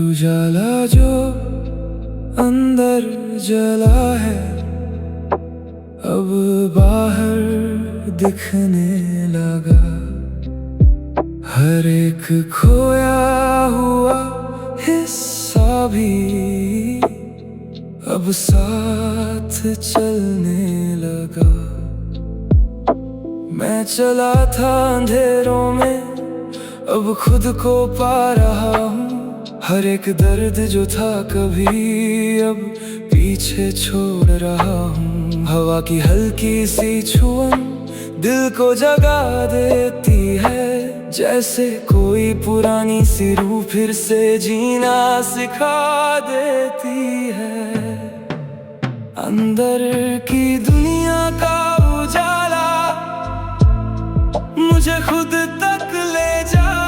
उजाला जो अंदर जला है अब बाहर दिखने लगा। हर एक खोया हुआ हिस्सा भी अब साथ चलने लगा। मैं चला था अंधेरों में अब खुद को पा रहा हूँ। हर एक दर्द जो था कभी अब पीछे छोड़ रहा हूँ। हवा की हल्की सी छुअन दिल को जगा देती है, जैसे कोई पुरानी सी रूह फिर से जीना सिखा देती है। अंदर की दुनिया का उजाला मुझे खुद तक ले जाए।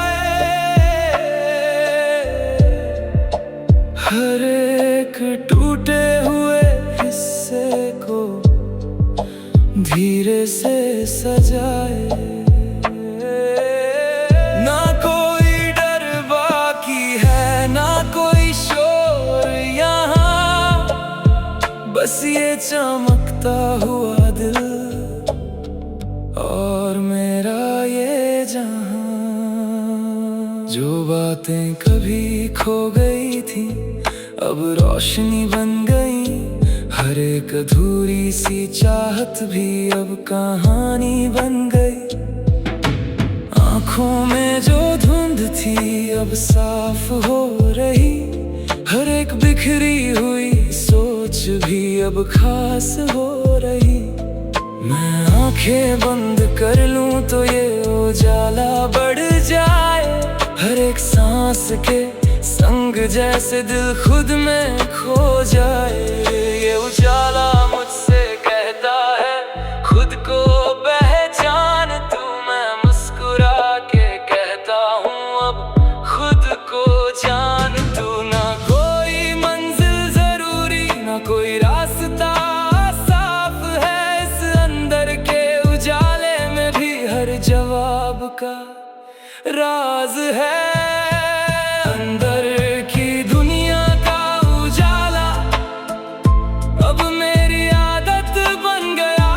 हर एक टूटे हुए हिस्से को धीरे से सजाए। ना कोई डर बाकी है, ना कोई शोर यहाँ, बस ये चमकता हुआ दिल और मेरा ये जहां। जो बातें कभी खो गई थी अब रोशनी बन गई। हर एक अधूरी सी चाहत भी अब कहानी बन गई। आँखों में जो धुंध थी अब साफ हो रही। हर एक बिखरी हुई सोच भी अब खास हो रही। मैं आंखें बंद कर लूं तो ये उजाला बढ़ जाए। हर एक सांस के संग जैसे दिल खुद में खो जाए। ये उजाला मुझसे कहता है खुद को पहचान तू। मैं मुस्कुरा के कहता हूँ अब खुद को जान तू। ना कोई मंजिल जरूरी, ना कोई रास्ता साफ है। इस अंदर के उजाले में भी हर जवाब का राज है। अंदर की दुनिया का उजाला अब मेरी आदत बन गया।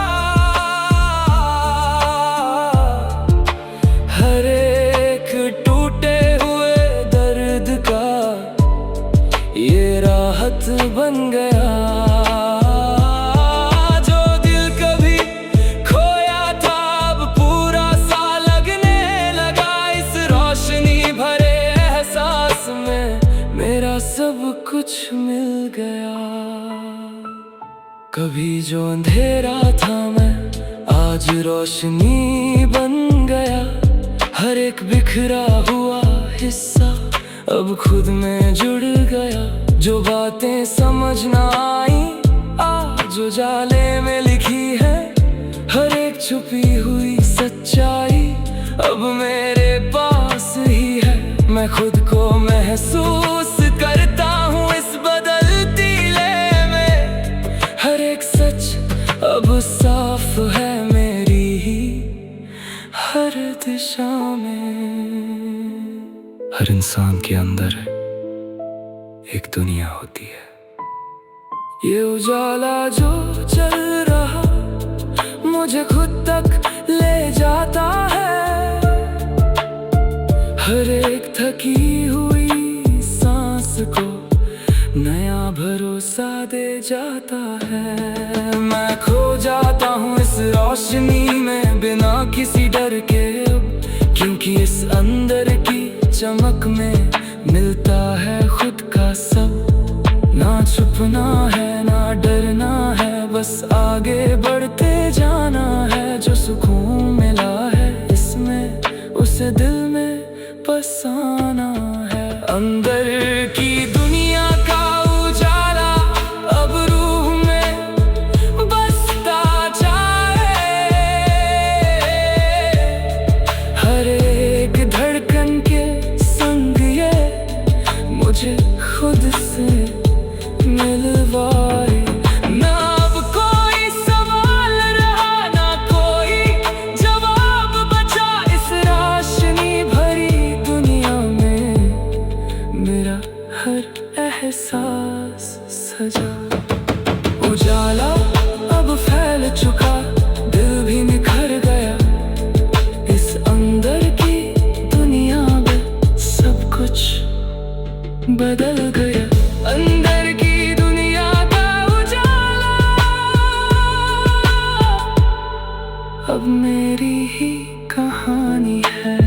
हर एक टूटे हुए दर्द का ये राहत बन गया। जो दिल कभी खोया था अब पूरा सा लगने लगा। इस रोशनी भरे एहसास में मेरा सब कुछ मिल गया। कभी जो अंधेरा था मैं आज रोशनी बन गया। हर एक बिखरा हुआ हिस्सा अब खुद में जुड़ गया। जो बातें समझ ना आई आज उजाले में लिखी है। हर एक छुपी हुई सच्चाई अब मेरे पास ही है। मैं खुद को महसूस करता हूँ इस बदलती लय में। हर एक सच अब साफ है मेरी ही हर दिशा में। हर इंसान के अंदर एक दुनिया होती है। ये उजाला जो चल रहा मुझे खुद तक ले जाता है। हर एक थकी हुई सांस को नया भरोसा दे जाता है। मैं खो जाता हूँ इस रोशनी में बिना किसी डर के अब, क्योंकि इस अंदर की चमक में मिलता है खुद का सब। ना छुपना है ना डरना है, बस आगे बढ़ते जाना है। जो सुकून मिला है इसमें उसे दिल में बसाना है। अंदर की दुनिया का उजाला अब रूह में बसता जाए। हर एक धड़कन के संग ये हर एहसास सजा। उजाला अब फैल चुका, दिल भी निखर गया, इस अंदर की दुनिया में सब कुछ बदल गया। अंदर की दुनिया का उजाला अब मेरी ही कहानी है।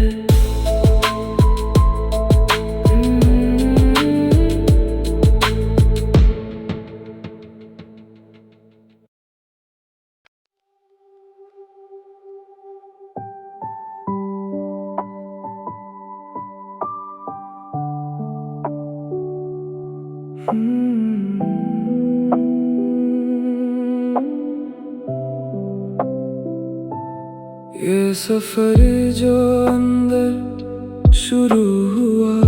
ये सफर जो अंदर शुरू हुआ,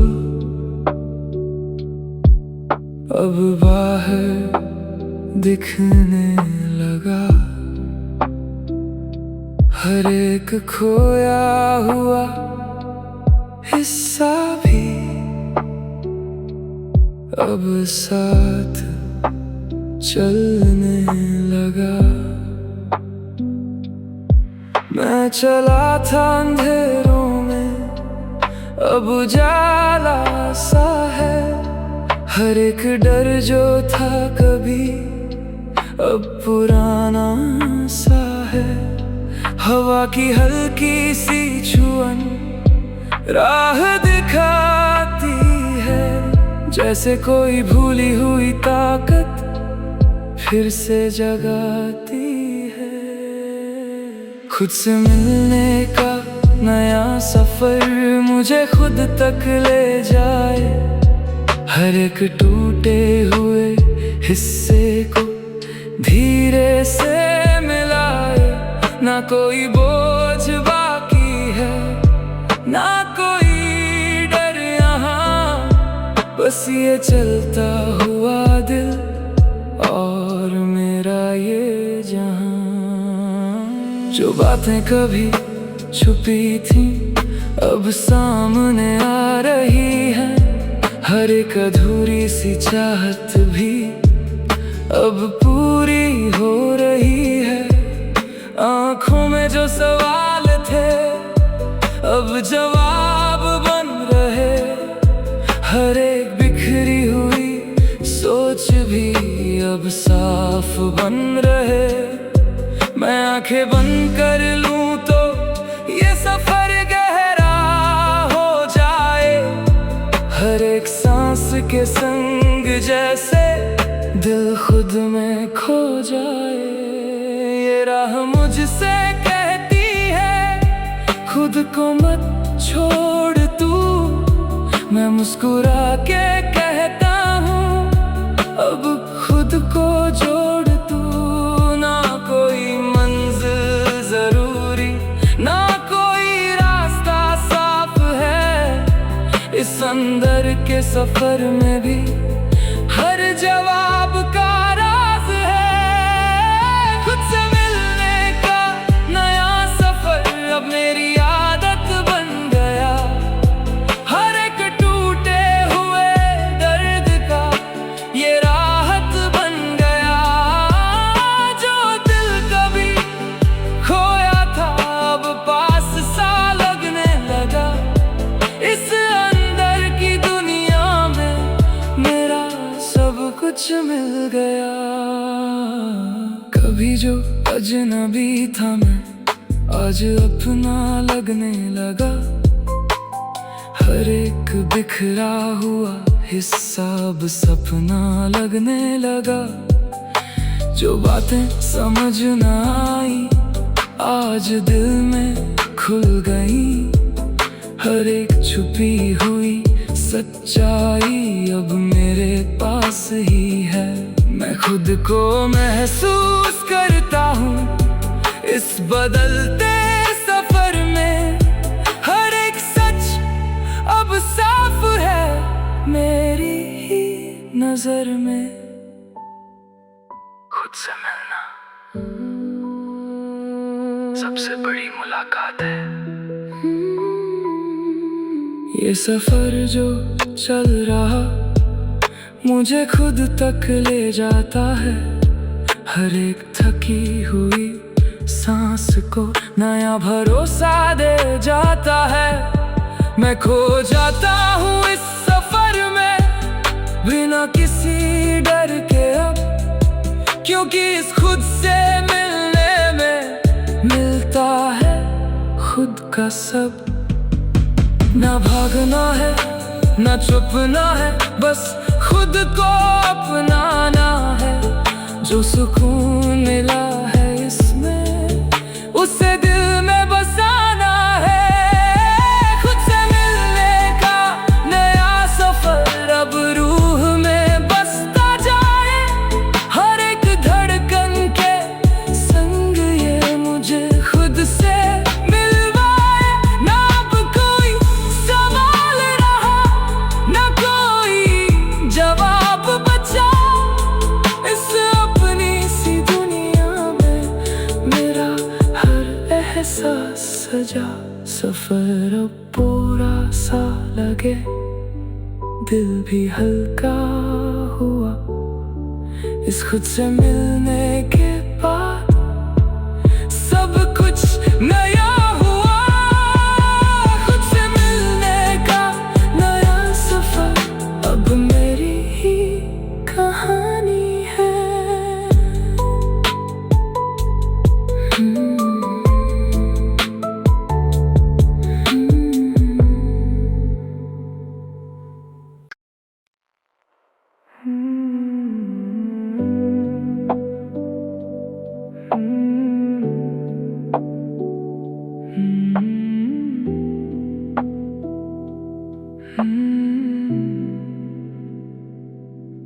अब बाहर दिखने लगा। हर एक खोया हुआ हिस्सा भी अब साथ चलने लगा। मैं चला था अंधेरों में, अब उजाला सा है। हर एक डर जो था कभी, अब पुराना सा है। हवा की हल्की सी छुअन राह दिखाती है, जैसे कोई भूली हुई ताकत फिर से जगाती है। खुद से मिलने का नया सफर मुझे खुद तक ले जाए। हर एक टूटे हुए हिस्से को धीरे से मिलाए। ना कोई बोझ बाकी है, ना कोई डर यहाँ, बस ये चलता हुआ दिल और मेरा ये जहां। जो बातें कभी छुपी थी अब सामने आ रही है। हर एक अधूरी सी चाहत भी अब पूरी हो रही है। आँखों में जो सवाल थे अब जवाब बन रहे। हर एक बिखरी हुई सोच भी अब साफ बन रहे। मैं आंखें बंद कर लूं तो ये सफर गहरा हो जाए। हर एक सांस के संग जैसे दिल खुद में खो जाए। ये राह मुझसे कहती है खुद को मत छोड़ तू। मैं मुस्कुरा के कहता हूँ अब खुद को जोड़ तू। ना कोई मंजिल जरूरी, ना कोई रास्ता साफ है। इस अंदर के सफर में भी हर जवाब का राज है। खुद से मिलने का नया सफर अब मेरी आदत बन गया। हर एक टूटे हुए दर्द का ये राहत बन गया। जो दिल कभी खोया था अब पास सा लगने लगा। इस अंदर की दुनिया में मेरा सब कुछ मिल गया। कभी जो अजनबी था मैं आज अपना लगने लगा। हर एक बिखरा हुआ हिस्सा अब सपना लगने लगा। जो बातें समझ न आई आज दिल में खुल गई। हर एक छुपी हुई सच्चाई अब मेरे पास ही है। मैं खुद को महसूस करता हूँ इस बदलते सफर में। हर एक सच अब साफ है मेरी ही नजर में। खुद से मिलना सबसे बड़ी मुलाकात है। ये सफर जो चल रहा मुझे खुद तक ले जाता है। हर एक थकी हुई सांस को नया भरोसा दे जाता है। मैं खो जाता हूँ इस सफर में बिना किसी डर के अब, क्योंकि इस खुद से मिलने में मिलता है खुद का सब। ना भागना है ना छुपना है, बस खुद को अपनाना है। जो सुकून मिला है इसमें उसे दिल में बसाना है। खुद से मिलने का नया सफर अब रूह में बसता जाए। हर एक धड़कन के संग ये मुझे खुद से मिलवाए। ना अब कोई सवाल रहा ना कोई जवाब बचा। इस अपनी सी दुनिया में मेरा हर एहसास सजा। सफर अब पूरा सा लगे, दिल भी हल्का हुआ इस खुद से मिलने के बाद। सब कुछ नया हुआ, खुद से मिलने का नया सफर अब मेरी ही कहानी है।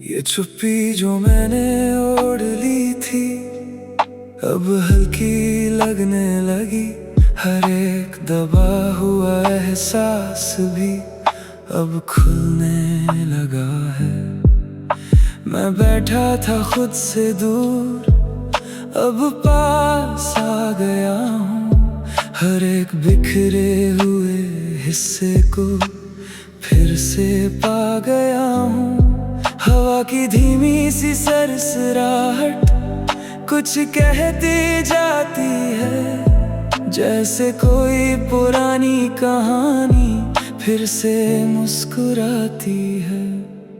ये चुप्पी जो मैंने ओढ़ ली थी अब हल्की लगने लगी। हर एक दबा हुआ एहसास भी अब खुलने लगा है। मैं बैठा था खुद से दूर, अब पास आ गया हूँ। हर एक बिखरे हुए हिस्से को फिर से पा गया हूँ। हवा की धीमी सी सरसराहट कुछ कहती जाती है, जैसे कोई पुरानी कहानी फिर से मुस्कुराती है।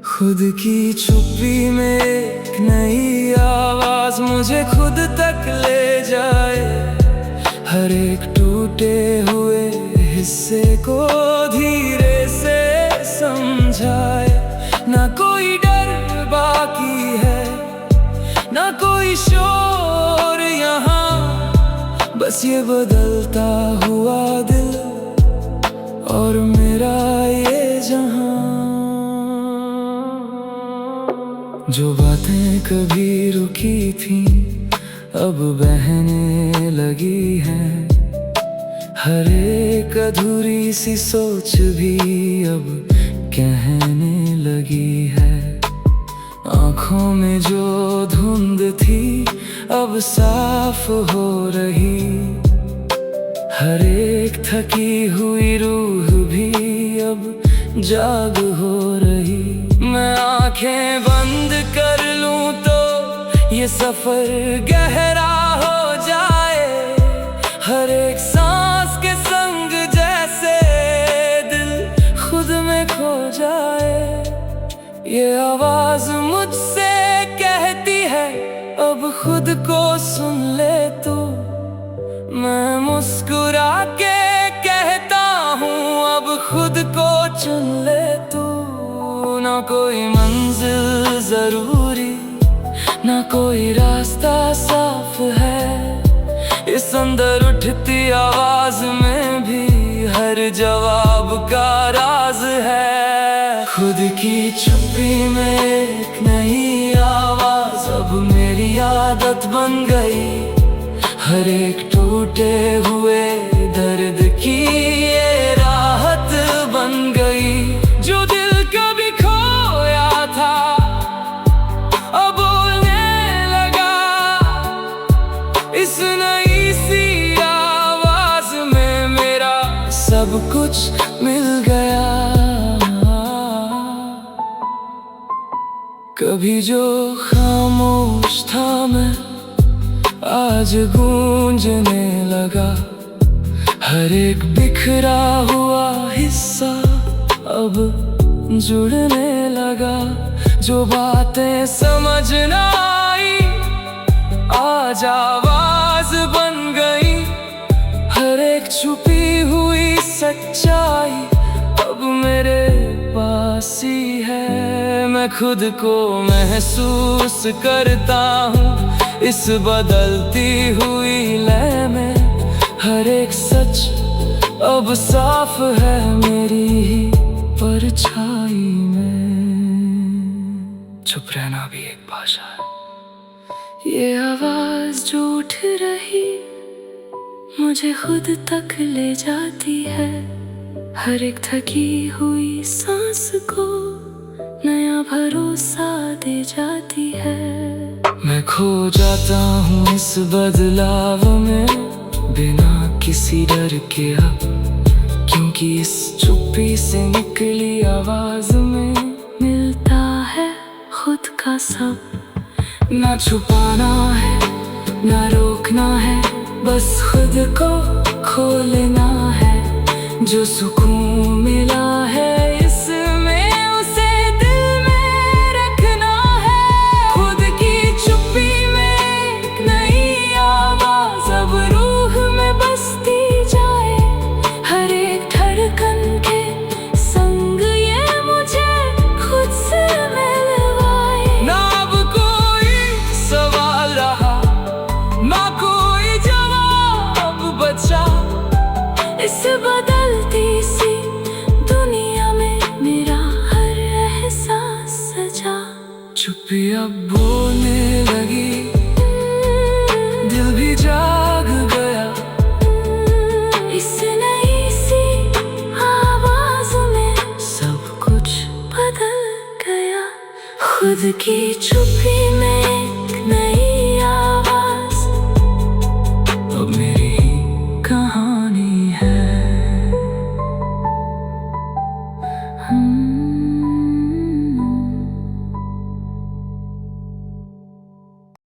खुद की चुप्पी में एक नई आवाज मुझे खुद तक ले जाए। हर एक टूटे हुए हिस्से को धीरे से समझाए। ना कोई डर बाकी है ना कोई शोर यहाँ, बस ये बदलता हुआ दिल और मेरा ये जहां। जो बातें कभी रुकी थी अब बहने लगी हैं। हर एक अधूरी सी सोच भी अब कहने लगी है। आँखों में जो धुंध थी अब साफ हो रही। हर एक थकी हुई रूह भी अब जाग हो रही। मैं आंखें बंद कर लूं तो ये सफर गहरा हो जाए। हर एक सांस के संग जैसे दिल खुद में खो जाए। ये आवाज मुझसे कहती है अब खुद को सुन ले तू। मैं मुस्कुरा के कहता हूँ अब खुद को चुन ले तू। ना कोई मंजिल जरूरी ना कोई रास्ता साफ है। इस अंदर उठती आवाज में भी हर जवाब का राज है। खुद की चुप्पी में एक नई आवाज अब मेरी आदत बन गई। हर एक टूटे हुए दर्द की ये राहत बन गई। जो दिल कभी खोया था अब बोलने लगा। इस नई सी आवाज में मेरा सब कुछ मिल गया। कभी जो खामोश था मैं आज गूंजने लगा। हर एक बिखरा हुआ हिस्सा अब जुड़ने लगा। जो बातें समझ ना आई आज आवाज बन गई। हर एक छुपी हुई सच्चाई अब मेरे पास ही है। मैं खुद को महसूस करता हूँ इस बदलती हुई लय में। हर एक सच अब साफ है मेरी ही परछाई में। चुप रहना भी एक भाषा है। ये आवाज जो उठ रही मुझे खुद तक ले जाती है। हर एक थकी हुई सांस को नया भरोसा दे जाती है। मैं खो जाता हूँ इस बदलाव में बिना किसी डर के अब, क्योंकि इस चुप्पी से निकली आवाज में मिलता है खुद का सब। ना छुपाना है ना रोकना है, बस खुद को खोलना है। जो सुकून मिला है इसमें उसे दिल में रखना है। खुद की चुप्पी में एक नई आवाज अब रूह में बसती जाए। हर एक धड़कन के संग ये मुझे खुद से मिलवाए। ना अब कोई सवाल रहा ना कोई जवाब बचा। इस बदलती सी दुनिया में मेरा हर एहसास सजा। चुप्पी अब बोलने लगी, दिल भी जाग गया। इस नई सी आवाज में सब कुछ बदल गया। खुद की चुप्पी में एक नई आवाज अब